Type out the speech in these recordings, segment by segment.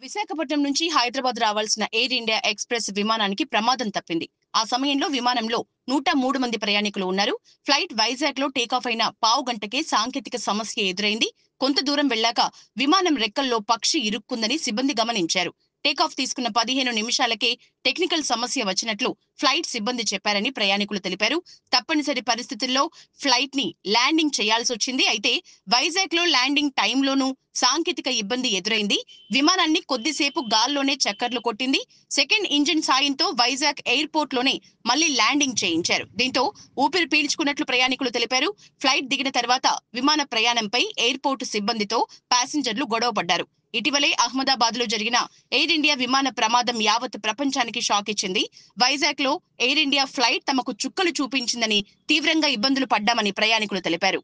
విశాఖపట్నం నుంచి హైదరాబాద్ రావాల్సిన air India express విమానానికి ప్రమాదం తప్పింది. ఆ సమయంలో విమానంలో 103 మంది ప్రయాణికులు ఉన్నారు. ఫ్లైట్ వైజాగ్‌లో టేకాఫ్ అయిన పావుగంటకే సాంకేతిక సమస్య ఎదురైంది. కొంత దూరం వెళ్ళాక విమానం రెక్కల్లో పక్షి ఇరుక్కుందని సిబ్బంది గమనించారు. టేకాఫ్ తీసుకున్న 15 నిమిషాలకే టెక్నికల్ సమస్య వచ్చినట్లు ఫ్లైట్ సిబ్బంది చెప్పారని ప్రయాణికులు తెలిపారు. తప్పనిసరి పరిస్థితుల్లో ఫ్లైట్ ని ల్యాండింగ్ చేయాల్సొచ్చింది. అయితే వైజాగ్‌లో ల్యాండింగ్ టైంలోనూ సాంకేతిక ఇబ్బంది ఎదురైంది. విమానాన్ని కొద్దిసేపు గాల్లోనే చక్కర్లు కొట్టింది. సెకండ్ ఇంజిన్ సాయంతో వైజాగ్ ఎయిర్‌పోర్ట్ లోనే మళ్లీ ల్యాండింగ్ చేయించారు. దీంతో ఊపిరి పీల్చుకున్నట్లు ప్రయాణికులు తెలిపారు. ఫ్లైట్ దిగిన తర్వాత విమాన ప్రయాణంపై ఎయిర్‌పోర్ట్ సిబ్బందితో ప్యాసింజర్లు గొడవపడ్డారు. ఇటీవలే అహ్మదాబాద్ లో జరిగిన ఎయిర్ ఇండియా విమాన ప్రమాదం యావత్ ప్రపంచానికి షాక్ ఇచ్చింది. వైజాగ్ లో ఎయిర్ ఇండియా ఫ్లైట్ తమకు చుక్కలు చూపించిందని, తీవ్రంగా ఇబ్బందులు పడ్డామని ప్రయాణికులు తెలిపారు.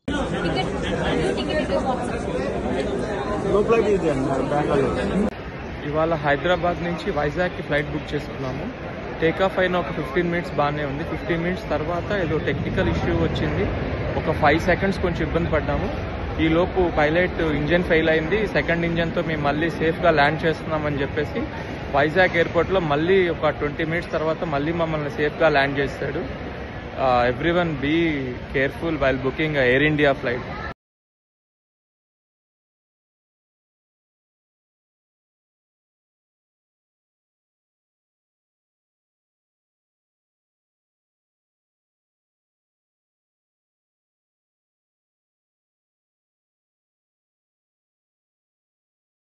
ఇవాళ హైదరాబాద్ నుంచి వైజాగ్కి ఫ్లైట్ బుక్ చేసుకున్నాము. టేకాఫ్ అయిన ఒక 15 మినిట్స్ బాగానే ఉంది. 15 మినిట్స్ తర్వాత ఏదో టెక్నికల్ ఇష్యూ వచ్చింది. ఒక 5 సెకండ్స్ కొంచెం ఇబ్బంది పడ్డాము. ఈ లోపు పైలట్ ఇంజన్ ఫెయిల్ అయింది. సెకండ్ ఇంజన్తో మేము మళ్ళీ సేఫ్గా ల్యాండ్ చేస్తున్నామని చెప్పేసి వైజాగ్ ఎయిర్పోర్ట్లో మళ్ళీ ఒక 20 మినిట్స్ తర్వాత మళ్ళీ మమ్మల్ని సేఫ్గా ల్యాండ్ చేశాడు. Everyone be careful while booking Air India flight.